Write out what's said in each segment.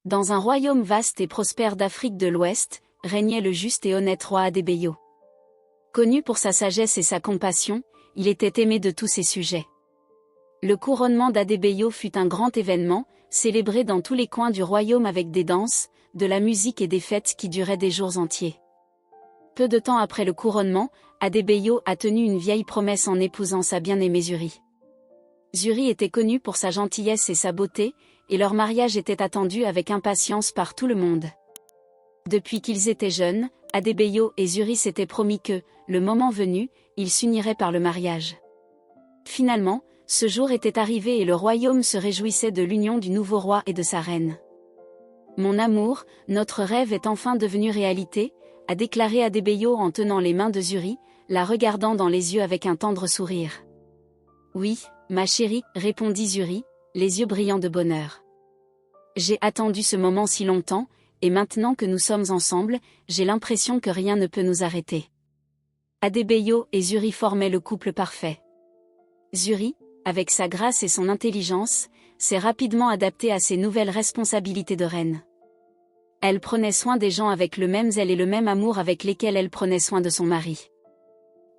Dans un royaume vaste et prospère d'Afrique de l'Ouest, régnait le juste et honnête roi Adébéyo. Connu pour sa sagesse et sa compassion, il était aimé de tous ses sujets. Le couronnement d'Adébéyo fut un grand événement, célébré dans tous les coins du royaume avec des danses, de la musique et des fêtes qui duraient des jours entiers. Peu de temps après le couronnement, Adébéyo a tenu une vieille promesse en épousant sa bien-aimée Zuri. Zuri était connue pour sa gentillesse et sa beauté, et leur mariage était attendu avec impatience par tout le monde. Depuis qu'ils étaient jeunes, Adébéyo et Zuri s'étaient promis que, le moment venu, ils s'uniraient par le mariage. Finalement, ce jour était arrivé et le royaume se réjouissait de l'union du nouveau roi et de sa reine. « Mon amour, notre rêve est enfin devenu réalité », a déclaré Adébéyo en tenant les mains de Zuri, la regardant dans les yeux avec un tendre sourire. « Oui, ma chérie, » répondit Zuri, les yeux brillants de bonheur. « J'ai attendu ce moment si longtemps, et maintenant que nous sommes ensemble, j'ai l'impression que rien ne peut nous arrêter. » Adébéyo et Zuri formaient le couple parfait. Zuri, avec sa grâce et son intelligence, s'est rapidement adaptée à ses nouvelles responsabilités de reine. Elle prenait soin des gens avec le même zèle et le même amour avec lesquels elle prenait soin de son mari.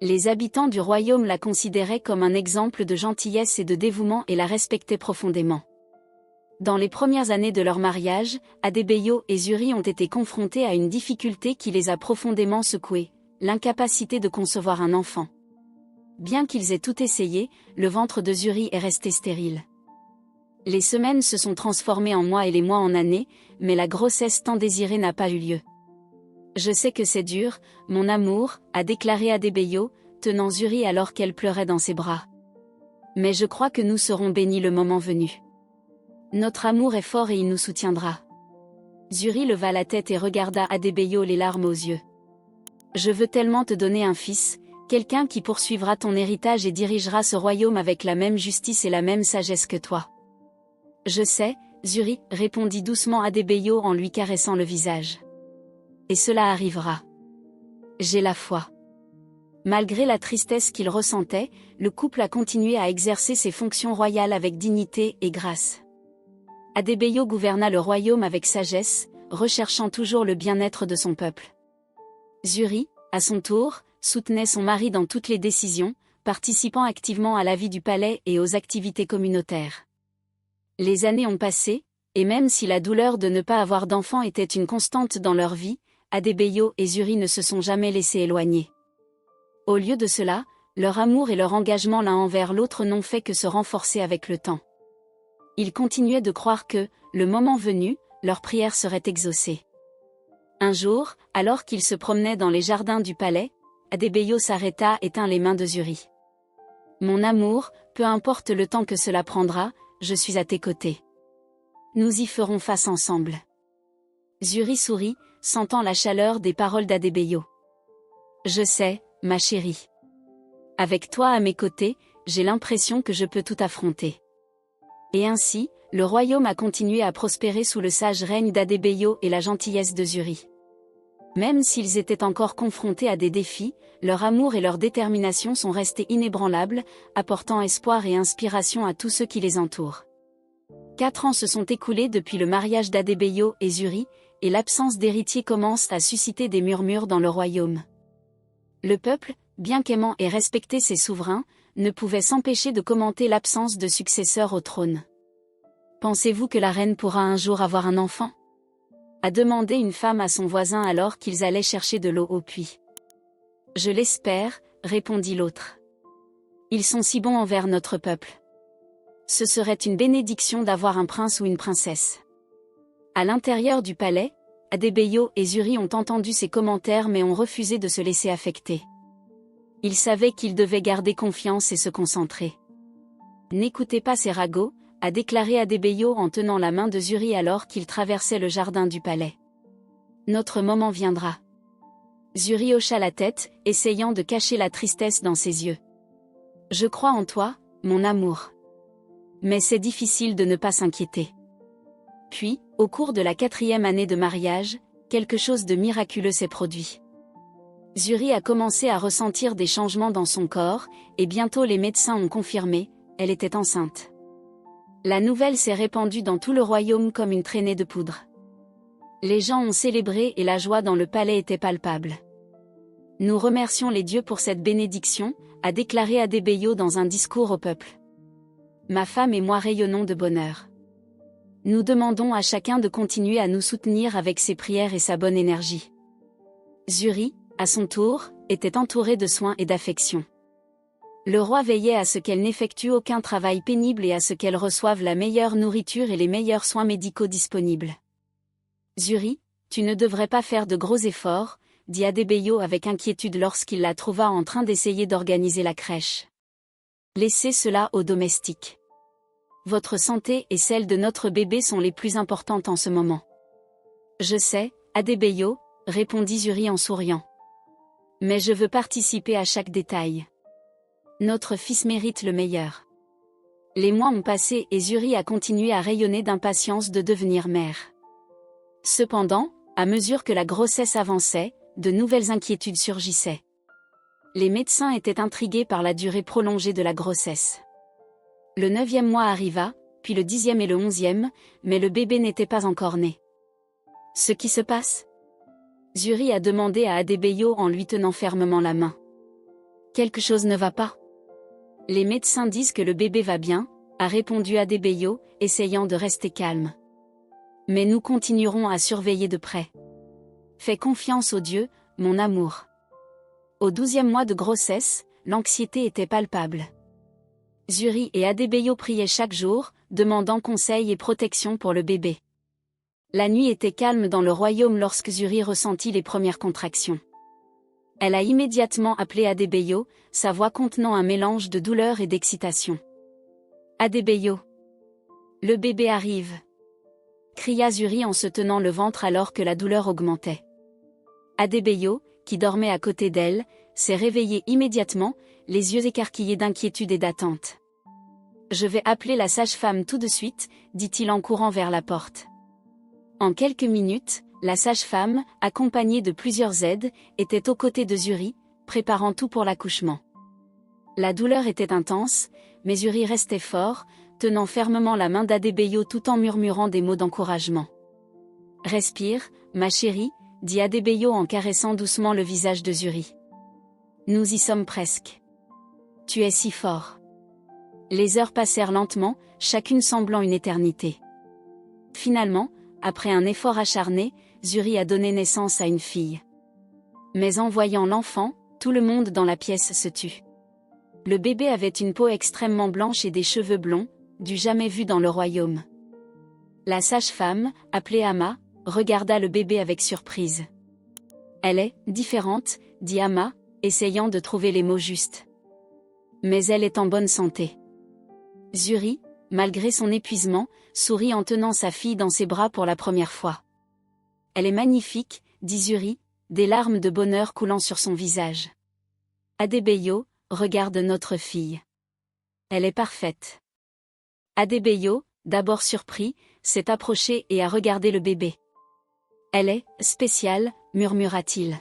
Les habitants du royaume la considéraient comme un exemple de gentillesse et de dévouement et la respectaient profondément. Dans les premières années de leur mariage, Adébéyo et Zuri ont été confrontés à une difficulté qui les a profondément secoués, l'incapacité de concevoir un enfant. Bien qu'ils aient tout essayé, le ventre de Zuri est resté stérile. Les semaines se sont transformées en mois et les mois en années, mais la grossesse tant désirée n'a pas eu lieu. « Je sais que c'est dur, mon amour », a déclaré Adébéyo, tenant Zuri alors qu'elle pleurait dans ses bras. « Mais je crois que nous serons bénis le moment venu. Notre amour est fort et il nous soutiendra. » Zuri leva la tête et regarda Adébéyo les larmes aux yeux. « Je veux tellement te donner un fils, quelqu'un qui poursuivra ton héritage et dirigera ce royaume avec la même justice et la même sagesse que toi. » « Je sais, Zuri, » répondit doucement Adébéyo en lui caressant le visage. « Et cela arrivera. J'ai la foi. » Malgré la tristesse qu'il ressentait, le couple a continué à exercer ses fonctions royales avec dignité et grâce. Adébéyo gouverna le royaume avec sagesse, recherchant toujours le bien-être de son peuple. Zuri, à son tour, soutenait son mari dans toutes les décisions, participant activement à la vie du palais et aux activités communautaires. Les années ont passé, et même si la douleur de ne pas avoir d'enfant était une constante dans leur vie, Adébéyo et Zuri ne se sont jamais laissés éloigner. Au lieu de cela, leur amour et leur engagement l'un envers l'autre n'ont fait que se renforcer avec le temps. Ils continuaient de croire que, le moment venu, leur prière serait exaucée. Un jour, alors qu'ils se promenaient dans les jardins du palais, Adébéyo s'arrêta et tint les mains de Zuri. « Mon amour, peu importe le temps que cela prendra, je suis à tes côtés. Nous y ferons face ensemble. » Zuri sourit, sentant la chaleur des paroles d'Adébéyo. « Je sais, ma chérie. Avec toi à mes côtés, j'ai l'impression que je peux tout affronter. » Et ainsi, le royaume a continué à prospérer sous le sage règne d'Adébéyo et la gentillesse de Zuri. Même s'ils étaient encore confrontés à des défis, leur amour et leur détermination sont restés inébranlables, apportant espoir et inspiration à tous ceux qui les entourent. 4 ans se sont écoulés depuis le mariage d'Adébéyo et Zuri, et l'absence d'héritier commence à susciter des murmures dans le royaume. Le peuple, bien qu'aimant et respecter ses souverains, ne pouvait s'empêcher de commenter l'absence de successeur au trône. « Pensez-vous que la reine pourra un jour avoir un enfant ?» a demandé une femme à son voisin alors qu'ils allaient chercher de l'eau au puits. « Je l'espère, » répondit l'autre. « Ils sont si bons envers notre peuple. Ce serait une bénédiction d'avoir un prince ou une princesse. » À l'intérieur du palais, Adébéyo et Zuri ont entendu ces commentaires mais ont refusé de se laisser affecter. Ils savaient qu'ils devaient garder confiance et se concentrer. « N'écoutez pas ces ragots », a déclaré Adébéyo en tenant la main de Zuri alors qu'ils traversaient le jardin du palais. « Notre moment viendra. » Zuri hocha la tête, essayant de cacher la tristesse dans ses yeux. « Je crois en toi, mon amour. Mais c'est difficile de ne pas s'inquiéter. » Puis, au cours de la 4e année de mariage, quelque chose de miraculeux s'est produit. Zuri a commencé à ressentir des changements dans son corps, et bientôt les médecins ont confirmé, elle était enceinte. La nouvelle s'est répandue dans tout le royaume comme une traînée de poudre. Les gens ont célébré et la joie dans le palais était palpable. Nous remercions les dieux pour cette bénédiction, a déclaré Adebayo dans un discours au peuple. Ma femme et moi rayonnons de bonheur. Nous demandons à chacun de continuer à nous soutenir avec ses prières et sa bonne énergie. Zuri, à son tour, était entourée de soins et d'affection. Le roi veillait à ce qu'elle n'effectue aucun travail pénible et à ce qu'elle reçoive la meilleure nourriture et les meilleurs soins médicaux disponibles. Zuri, tu ne devrais pas faire de gros efforts, dit Adebayo avec inquiétude lorsqu'il la trouva en train d'essayer d'organiser la crèche. Laissez cela aux domestiques. Votre santé et celle de notre bébé sont les plus importantes en ce moment. Je sais, Adebayo, répondit Zuri en souriant. Mais je veux participer à chaque détail. Notre fils mérite le meilleur. Les mois ont passé et Zuri a continué à rayonner d'impatience de devenir mère. Cependant, à mesure que la grossesse avançait, de nouvelles inquiétudes surgissaient. Les médecins étaient intrigués par la durée prolongée de la grossesse. Le 9e mois arriva, puis le 10e et le 11e, mais le bébé n'était pas encore né. Ce qui se passe ? Zuri a demandé à Adebayo en lui tenant fermement la main. Quelque chose ne va pas. Les médecins disent que le bébé va bien, a répondu Adebayo, essayant de rester calme. Mais nous continuerons à surveiller de près. Fais confiance aux dieux, mon amour. Au 12e mois de grossesse, l'anxiété était palpable. Zuri et Adebayo priaient chaque jour, demandant conseil et protection pour le bébé. La nuit était calme dans le royaume lorsque Zuri ressentit les premières contractions. Elle a immédiatement appelé Adebayo, sa voix contenant un mélange de douleur et d'excitation. Adebayo. Le bébé arrive. Cria Zuri en se tenant le ventre alors que la douleur augmentait. Adebayo, qui dormait à côté d'elle, s'est réveillé immédiatement, les yeux écarquillés d'inquiétude et d'attente. Je vais appeler la sage-femme tout de suite, dit-il en courant vers la porte. En quelques minutes, la sage-femme, accompagnée de plusieurs aides, était aux côtés de Zuri, préparant tout pour l'accouchement. La douleur était intense, mais Zuri restait fort, tenant fermement la main d'Adebayo tout en murmurant des mots d'encouragement. « Respire, ma chérie », dit Adebayo en caressant doucement le visage de Zuri. « Nous y sommes presque. Tu es si fort. » Les heures passèrent lentement, chacune semblant une éternité. Finalement, après un effort acharné, Zuri a donné naissance à une fille. Mais en voyant l'enfant, tout le monde dans la pièce se tut. Le bébé avait une peau extrêmement blanche et des cheveux blonds, du jamais vu dans le royaume. La sage-femme, appelée Ama, regarda le bébé avec surprise. « Elle est différente, dit Ama, essayant de trouver les mots justes. Mais elle est en bonne santé. » Zuri, malgré son épuisement, sourit en tenant sa fille dans ses bras pour la première fois. « Elle est magnifique, dit Zuri, des larmes de bonheur coulant sur son visage. Adebayo, regarde notre fille. Elle est parfaite. » Adebayo, d'abord surpris, s'est approché et a regardé le bébé. « Elle est spéciale, murmura-t-il.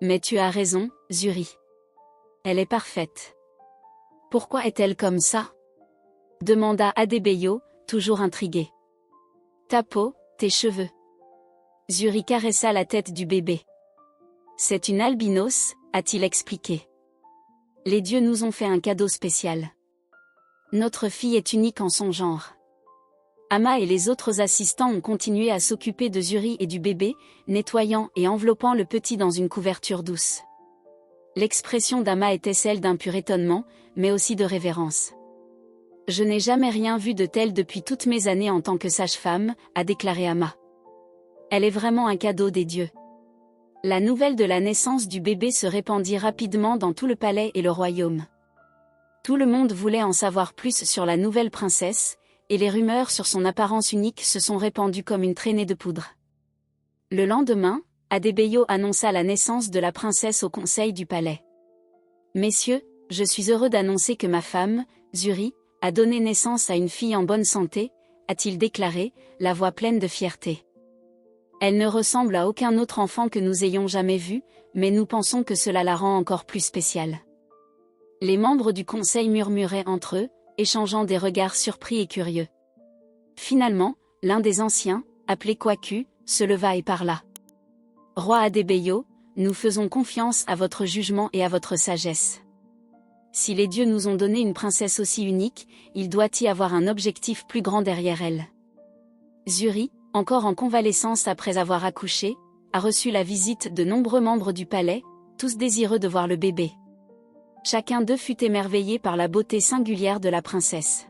Mais tu as raison, Zuri. Elle est parfaite. Pourquoi est-elle comme ça ? Demanda Adebayo, toujours intrigué. Ta peau, tes cheveux. Zuri caressa la tête du bébé. C'est une albinos, a-t-il expliqué. Les dieux nous ont fait un cadeau spécial. Notre fille est unique en son genre. Ama et les autres assistants ont continué à s'occuper de Zuri et du bébé, nettoyant et enveloppant le petit dans une couverture douce. L'expression d'Ama était celle d'un pur étonnement, mais aussi de révérence. Je n'ai jamais rien vu de tel depuis toutes mes années en tant que sage-femme, a déclaré Ama. Elle est vraiment un cadeau des dieux. La nouvelle de la naissance du bébé se répandit rapidement dans tout le palais et le royaume. Tout le monde voulait en savoir plus sur la nouvelle princesse, et les rumeurs sur son apparence unique se sont répandues comme une traînée de poudre. Le lendemain, Adebayo annonça la naissance de la princesse au conseil du palais. « Messieurs, je suis heureux d'annoncer que ma femme, Zuri, a donné naissance à une fille en bonne santé, a-t-il déclaré, la voix pleine de fierté. Elle ne ressemble à aucun autre enfant que nous ayons jamais vu, mais nous pensons que cela la rend encore plus spéciale. » Les membres du conseil murmuraient entre eux, échangeant des regards surpris et curieux. Finalement, l'un des anciens, appelé Kwaku, se leva et parla. Roi Adébéyo, nous faisons confiance à votre jugement et à votre sagesse. Si les dieux nous ont donné une princesse aussi unique, il doit y avoir un objectif plus grand derrière elle. Zuri, encore en convalescence après avoir accouché, a reçu la visite de nombreux membres du palais, tous désireux de voir le bébé. Chacun d'eux fut émerveillé par la beauté singulière de la princesse.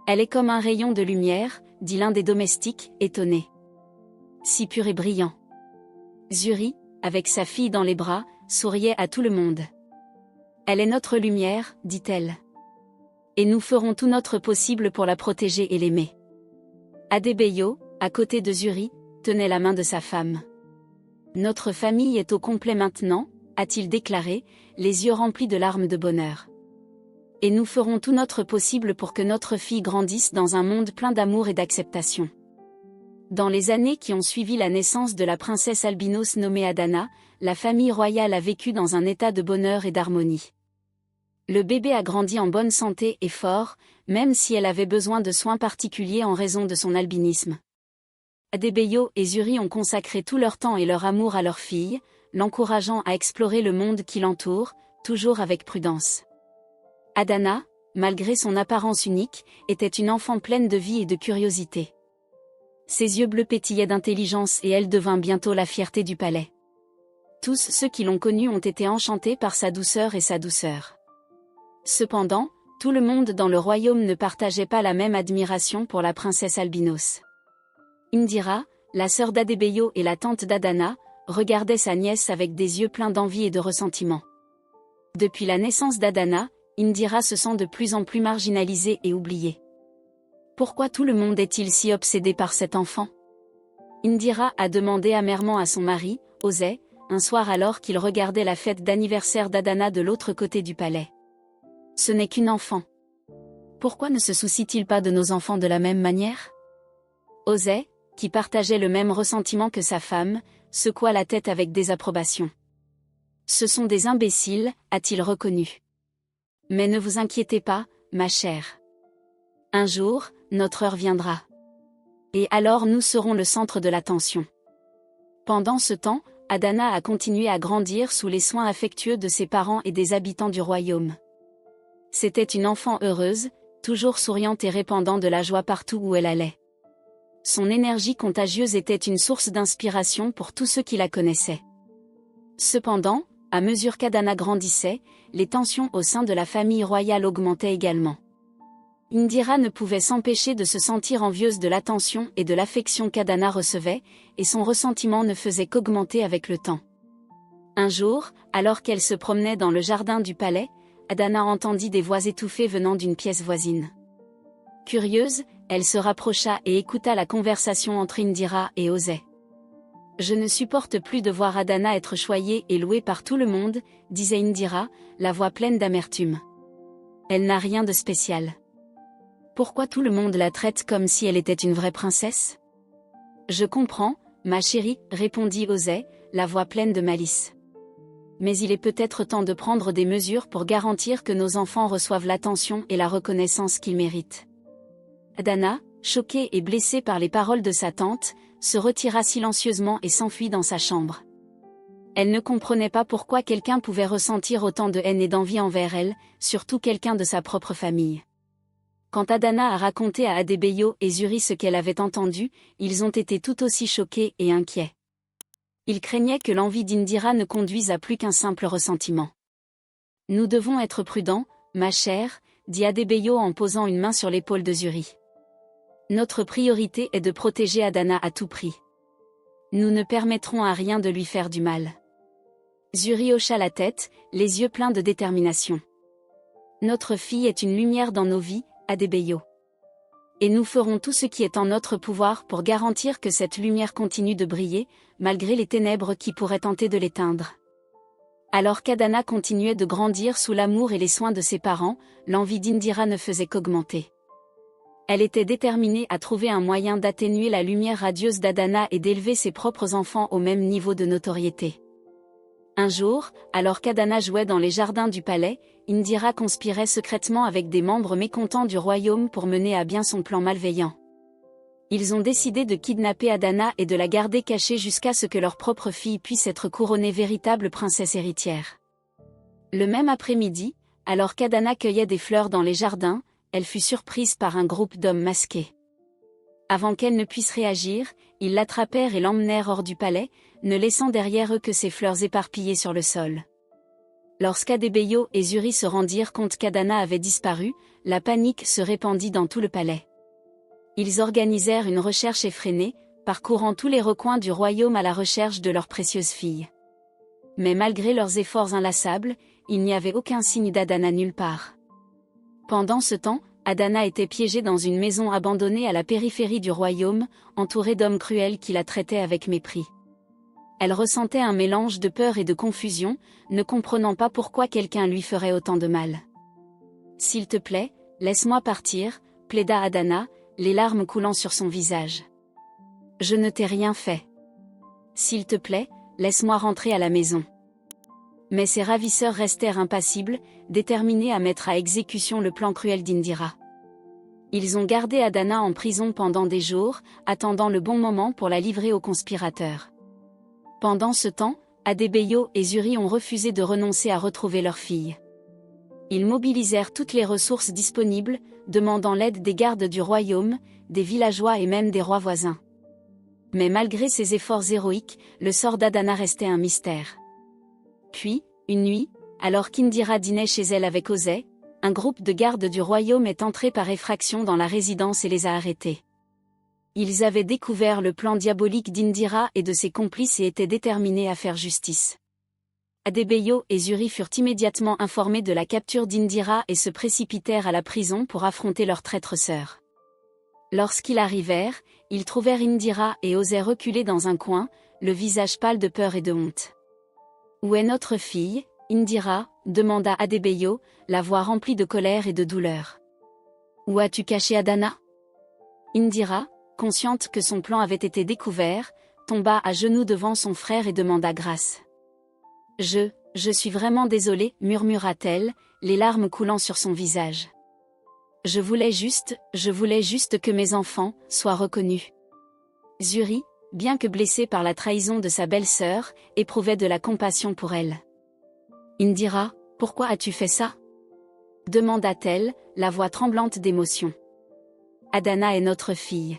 Elle est comme un rayon de lumière, dit l'un des domestiques, étonné. Si pur et brillant. Zuri, avec sa fille dans les bras, souriait à tout le monde. Elle est notre lumière, dit-elle. Et nous ferons tout notre possible pour la protéger et l'aimer. Adébéyo, à côté de Zuri, tenait la main de sa femme. Notre famille est au complet maintenant, a-t-il déclaré, les yeux remplis de larmes de bonheur. Et nous ferons tout notre possible pour que notre fille grandisse dans un monde plein d'amour et d'acceptation. Dans les années qui ont suivi la naissance de la princesse albinos nommée Adana, la famille royale a vécu dans un état de bonheur et d'harmonie. Le bébé a grandi en bonne santé et fort, même si elle avait besoin de soins particuliers en raison de son albinisme. Adébéyo et Zuri ont consacré tout leur temps et leur amour à leur fille, l'encourageant à explorer le monde qui l'entoure, toujours avec prudence. Adana, malgré son apparence unique, était une enfant pleine de vie et de curiosité. Ses yeux bleus pétillaient d'intelligence et elle devint bientôt la fierté du palais. Tous ceux qui l'ont connue ont été enchantés par sa douceur et sa douceur. Cependant, tout le monde dans le royaume ne partageait pas la même admiration pour la princesse albinos. Indira, la sœur d'Adébéyo et la tante d'Adana, regardait sa nièce avec des yeux pleins d'envie et de ressentiment. Depuis la naissance d'Adana, Indira se sent de plus en plus marginalisée et oubliée. Pourquoi tout le monde est-il si obsédé par cet enfant? Indira a demandé amèrement à son mari, Osei, un soir alors qu'il regardait la fête d'anniversaire d'Adana de l'autre côté du palais. Ce n'est qu'une enfant. Pourquoi ne se soucie-t-il pas de nos enfants de la même manière? Osei, qui partageait le même ressentiment que sa femme, secoua la tête avec désapprobation. Ce sont des imbéciles, a-t-il reconnu. Mais ne vous inquiétez pas, ma chère. Un jour, notre heure viendra. Et alors nous serons le centre de l'attention. Pendant ce temps, Adana a continué à grandir sous les soins affectueux de ses parents et des habitants du royaume. C'était une enfant heureuse, toujours souriante et répandant de la joie partout où elle allait. Son énergie contagieuse était une source d'inspiration pour tous ceux qui la connaissaient. Cependant, à mesure qu'Adana grandissait, les tensions au sein de la famille royale augmentaient également. Indira ne pouvait s'empêcher de se sentir envieuse de l'attention et de l'affection qu'Adana recevait, et son ressentiment ne faisait qu'augmenter avec le temps. Un jour, alors qu'elle se promenait dans le jardin du palais, Adana entendit des voix étouffées venant d'une pièce voisine. Curieuse, elle se rapprocha et écouta la conversation entre Indira et Osei. « Je ne supporte plus de voir Adana être choyée et louée par tout le monde, » disait Indira, la voix pleine d'amertume. « Elle n'a rien de spécial. Pourquoi tout le monde la traite comme si elle était une vraie princesse? » « Je comprends, ma chérie, » répondit Osei, la voix pleine de malice. « Mais il est peut-être temps de prendre des mesures pour garantir que nos enfants reçoivent l'attention et la reconnaissance qu'ils méritent. » Adana, choquée et blessée par les paroles de sa tante, se retira silencieusement et s'enfuit dans sa chambre. Elle ne comprenait pas pourquoi quelqu'un pouvait ressentir autant de haine et d'envie envers elle, surtout quelqu'un de sa propre famille. Quand Adana a raconté à Adébéyo et Zuri ce qu'elle avait entendu, ils ont été tout aussi choqués et inquiets. Ils craignaient que l'envie d'Indira ne conduise à plus qu'un simple ressentiment. « Nous devons être prudents, ma chère, » dit Adébéyo en posant une main sur l'épaule de Zuri. « Notre priorité est de protéger Adana à tout prix. Nous ne permettrons à rien de lui faire du mal. » Zuri hocha la tête, les yeux pleins de détermination. « Notre fille est une lumière dans nos vies, Adébéyo. Et nous ferons tout ce qui est en notre pouvoir pour garantir que cette lumière continue de briller, malgré les ténèbres qui pourraient tenter de l'éteindre. » Alors qu'Adana continuait de grandir sous l'amour et les soins de ses parents, l'envie d'Indira ne faisait qu'augmenter. Elle était déterminée à trouver un moyen d'atténuer la lumière radieuse d'Adana et d'élever ses propres enfants au même niveau de notoriété. Un jour, alors qu'Adana jouait dans les jardins du palais, Indira conspirait secrètement avec des membres mécontents du royaume pour mener à bien son plan malveillant. Ils ont décidé de kidnapper Adana et de la garder cachée jusqu'à ce que leur propre fille puisse être couronnée véritable princesse héritière. Le même après-midi, alors qu'Adana cueillait des fleurs dans les jardins, elle fut surprise par un groupe d'hommes masqués. Avant qu'elle ne puisse réagir, ils l'attrapèrent et l'emmenèrent hors du palais, ne laissant derrière eux que ses fleurs éparpillées sur le sol. Lorsqu'Adebayo et Zuri se rendirent compte qu'Adana avait disparu, la panique se répandit dans tout le palais. Ils organisèrent une recherche effrénée, parcourant tous les recoins du royaume à la recherche de leur précieuse fille. Mais malgré leurs efforts inlassables, il n'y avait aucun signe d'Adana nulle part. Pendant ce temps, Adana était piégée dans une maison abandonnée à la périphérie du royaume, entourée d'hommes cruels qui la traitaient avec mépris. Elle ressentait un mélange de peur et de confusion, ne comprenant pas pourquoi quelqu'un lui ferait autant de mal. « S'il te plaît, laisse-moi partir », plaida Adana, les larmes coulant sur son visage. « Je ne t'ai rien fait. S'il te plaît, laisse-moi rentrer à la maison. » Mais ses ravisseurs restèrent impassibles, déterminés à mettre à exécution le plan cruel d'Indira. Ils ont gardé Adana en prison pendant des jours, attendant le bon moment pour la livrer aux conspirateurs. Pendant ce temps, Adebayo et Zuri ont refusé de renoncer à retrouver leur fille. Ils mobilisèrent toutes les ressources disponibles, demandant l'aide des gardes du royaume, des villageois et même des rois voisins. Mais malgré ces efforts héroïques, le sort d'Adana restait un mystère. Puis, une nuit, alors qu'Indira dînait chez elle avec Osei, un groupe de gardes du royaume est entré par effraction dans la résidence et les a arrêtés. Ils avaient découvert le plan diabolique d'Indira et de ses complices et étaient déterminés à faire justice. Adebayo et Zuri furent immédiatement informés de la capture d'Indira et se précipitèrent à la prison pour affronter leur traître sœur. Lorsqu'ils arrivèrent, ils trouvèrent Indira et Osei reculés dans un coin, le visage pâle de peur et de honte. « Où est notre fille, Indira ?» demanda Adebayo, la voix remplie de colère et de douleur. « Où as-tu caché Adana ?» Indira, consciente que son plan avait été découvert, tomba à genoux devant son frère et demanda grâce. « Je suis vraiment désolée, » murmura-t-elle, les larmes coulant sur son visage. « Je voulais juste que mes enfants soient reconnus. » Zuri, bien que blessé par la trahison de sa belle-sœur, éprouvait de la compassion pour elle. « Indira, pourquoi as-tu fait ça ?» demanda-t-elle, la voix tremblante d'émotion. « Adana est notre fille.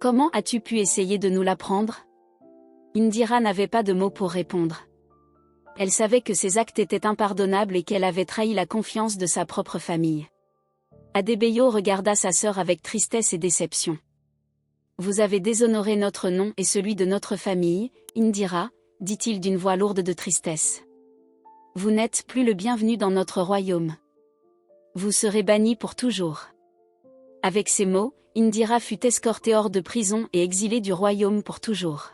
Comment as-tu pu essayer de nous la prendre ?» Indira n'avait pas de mots pour répondre. Elle savait que ses actes étaient impardonnables et qu'elle avait trahi la confiance de sa propre famille. Adebayo regarda sa sœur avec tristesse et déception. « Vous avez déshonoré notre nom et celui de notre famille, Indira, » dit-il d'une voix lourde de tristesse. « Vous n'êtes plus le bienvenu dans notre royaume. Vous serez banni pour toujours. » Avec ces mots, Indira fut escortée hors de prison et exilée du royaume pour toujours.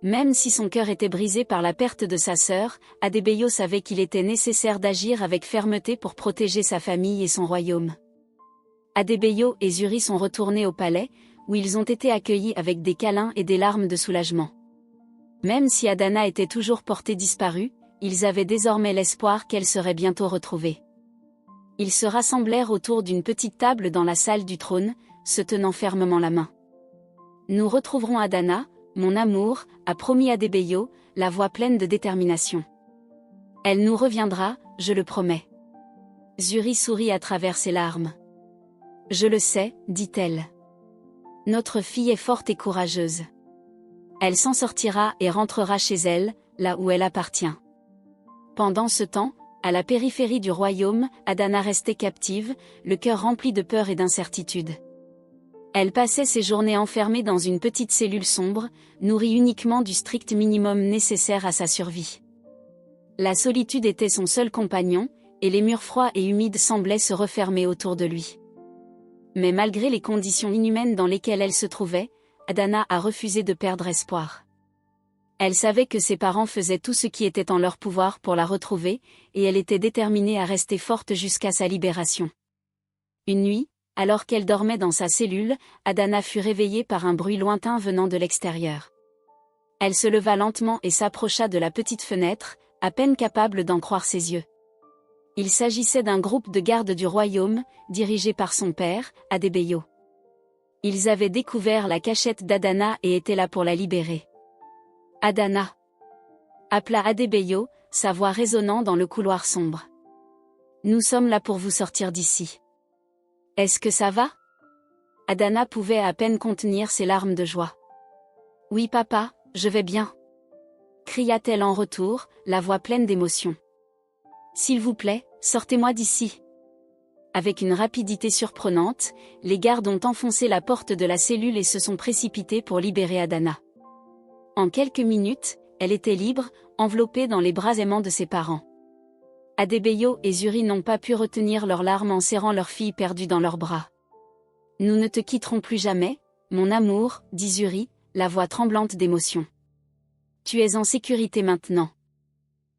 Même si son cœur était brisé par la perte de sa sœur, Adebayo savait qu'il était nécessaire d'agir avec fermeté pour protéger sa famille et son royaume. Adebayo et Zuri sont retournés au palais, où ils ont été accueillis avec des câlins et des larmes de soulagement. Même si Adana était toujours portée disparue, ils avaient désormais l'espoir qu'elle serait bientôt retrouvée. Ils se rassemblèrent autour d'une petite table dans la salle du trône, se tenant fermement la main. « Nous retrouverons Adana, mon amour », a promis Adebayo, la voix pleine de détermination. « Elle nous reviendra, je le promets. » Zuri sourit à travers ses larmes. « Je le sais, » dit-elle. « Notre fille est forte et courageuse. Elle s'en sortira et rentrera chez elle, là où elle appartient. » Pendant ce temps, à la périphérie du royaume, Adana restait captive, le cœur rempli de peur et d'incertitude. Elle passait ses journées enfermée dans une petite cellule sombre, nourrie uniquement du strict minimum nécessaire à sa survie. La solitude était son seul compagnon, et les murs froids et humides semblaient se refermer autour de lui. Mais malgré les conditions inhumaines dans lesquelles elle se trouvait, Adana a refusé de perdre espoir. Elle savait que ses parents faisaient tout ce qui était en leur pouvoir pour la retrouver, et elle était déterminée à rester forte jusqu'à sa libération. Une nuit, alors qu'elle dormait dans sa cellule, Adana fut réveillée par un bruit lointain venant de l'extérieur. Elle se leva lentement et s'approcha de la petite fenêtre, à peine capable d'en croire ses yeux. Il s'agissait d'un groupe de gardes du royaume, dirigé par son père, Adebayo. Ils avaient découvert la cachette d'Adana et étaient là pour la libérer. Adana, appela Adebayo, sa voix résonnant dans le couloir sombre. Nous sommes là pour vous sortir d'ici. Est-ce que ça va? Adana pouvait à peine contenir ses larmes de joie. Oui papa, je vais bien. Cria-t-elle en retour, la voix pleine d'émotion. S'il vous plaît, sortez-moi d'ici. Avec une rapidité surprenante, les gardes ont enfoncé la porte de la cellule et se sont précipités pour libérer Adana. En quelques minutes, elle était libre, enveloppée dans les bras aimants de ses parents. Adebayo et Zuri n'ont pas pu retenir leurs larmes en serrant leur fille perdue dans leurs bras. Nous ne te quitterons plus jamais, mon amour, dit Zuri, la voix tremblante d'émotion. Tu es en sécurité maintenant.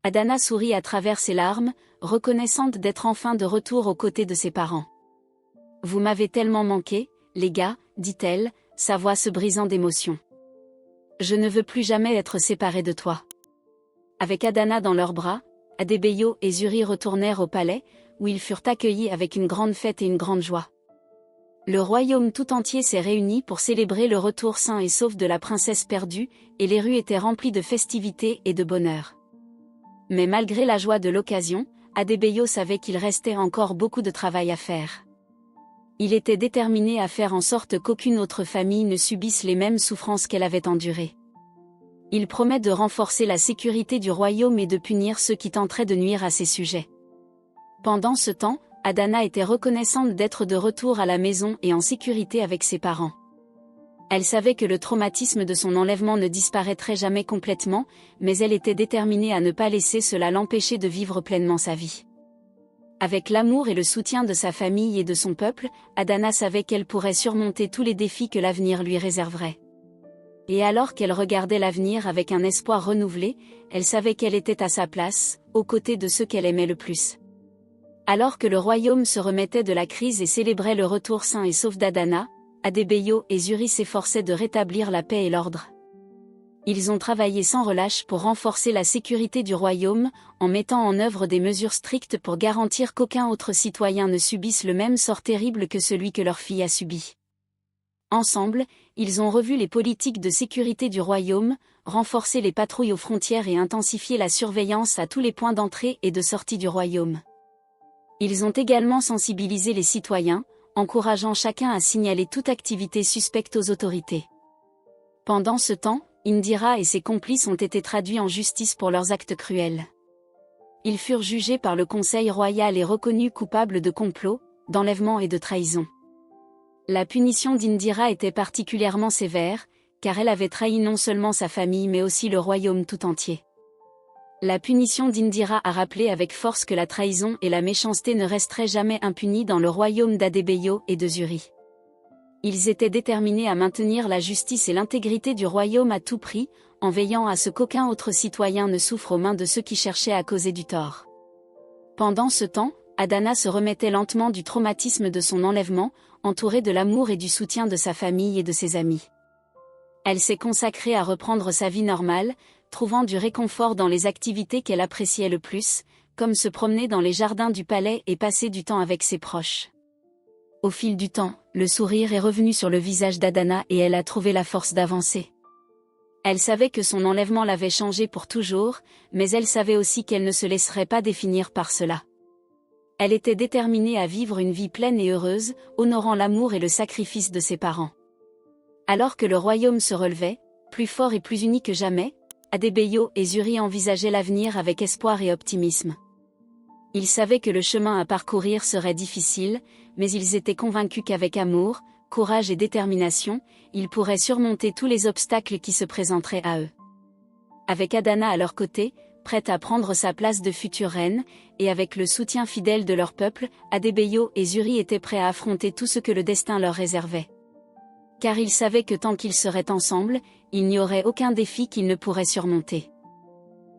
Adana sourit à travers ses larmes, reconnaissante d'être enfin de retour aux côtés de ses parents. Vous m'avez tellement manqué, les gars, dit-elle, sa voix se brisant d'émotion. Je ne veux plus jamais être séparée de toi. Avec Adana dans leurs bras, Adebayo et Zuri retournèrent au palais, où ils furent accueillis avec une grande fête et une grande joie. Le royaume tout entier s'est réuni pour célébrer le retour sain et sauf de la princesse perdue, et les rues étaient remplies de festivités et de bonheur. Mais malgré la joie de l'occasion, Adebayo savait qu'il restait encore beaucoup de travail à faire. Il était déterminé à faire en sorte qu'aucune autre famille ne subisse les mêmes souffrances qu'elle avait endurées. Il promet de renforcer la sécurité du royaume et de punir ceux qui tenteraient de nuire à ses sujets. Pendant ce temps, Adana était reconnaissante d'être de retour à la maison et en sécurité avec ses parents. Elle savait que le traumatisme de son enlèvement ne disparaîtrait jamais complètement, mais elle était déterminée à ne pas laisser cela l'empêcher de vivre pleinement sa vie. Avec l'amour et le soutien de sa famille et de son peuple, Adana savait qu'elle pourrait surmonter tous les défis que l'avenir lui réserverait. Et alors qu'elle regardait l'avenir avec un espoir renouvelé, elle savait qu'elle était à sa place, aux côtés de ceux qu'elle aimait le plus. Alors que le royaume se remettait de la crise et célébrait le retour sain et sauf d'Adana, Adebayo et Zuri s'efforçaient de rétablir la paix et l'ordre. Ils ont travaillé sans relâche pour renforcer la sécurité du royaume, en mettant en œuvre des mesures strictes pour garantir qu'aucun autre citoyen ne subisse le même sort terrible que celui que leur fille a subi. Ensemble, ils ont revu les politiques de sécurité du royaume, renforcé les patrouilles aux frontières et intensifié la surveillance à tous les points d'entrée et de sortie du royaume. Ils ont également sensibilisé les citoyens, encourageant chacun à signaler toute activité suspecte aux autorités. Pendant ce temps, Indira et ses complices ont été traduits en justice pour leurs actes cruels. Ils furent jugés par le Conseil royal et reconnus coupables de complot, d'enlèvement et de trahison. La punition d'Indira était particulièrement sévère, car elle avait trahi non seulement sa famille mais aussi le royaume tout entier. La punition d'Indira a rappelé avec force que la trahison et la méchanceté ne resteraient jamais impunies dans le royaume d'Adebayo et de Zuri. Ils étaient déterminés à maintenir la justice et l'intégrité du royaume à tout prix, en veillant à ce qu'aucun autre citoyen ne souffre aux mains de ceux qui cherchaient à causer du tort. Pendant ce temps, Adana se remettait lentement du traumatisme de son enlèvement, entourée de l'amour et du soutien de sa famille et de ses amis. Elle s'est consacrée à reprendre sa vie normale, trouvant du réconfort dans les activités qu'elle appréciait le plus, comme se promener dans les jardins du palais et passer du temps avec ses proches. Au fil du temps, le sourire est revenu sur le visage d'Adana et elle a trouvé la force d'avancer. Elle savait que son enlèvement l'avait changée pour toujours, mais elle savait aussi qu'elle ne se laisserait pas définir par cela. Elle était déterminée à vivre une vie pleine et heureuse, honorant l'amour et le sacrifice de ses parents. Alors que le royaume se relevait, plus fort et plus uni que jamais, Adebayo et Zuri envisageaient l'avenir avec espoir et optimisme. Ils savaient que le chemin à parcourir serait difficile, mais ils étaient convaincus qu'avec amour, courage et détermination, ils pourraient surmonter tous les obstacles qui se présenteraient à eux. Avec Adana à leur côté, prête à prendre sa place de future reine, et avec le soutien fidèle de leur peuple, Adebayo et Zuri étaient prêts à affronter tout ce que le destin leur réservait. Car ils savaient que tant qu'ils seraient ensemble, il n'y aurait aucun défi qu'ils ne pourraient surmonter.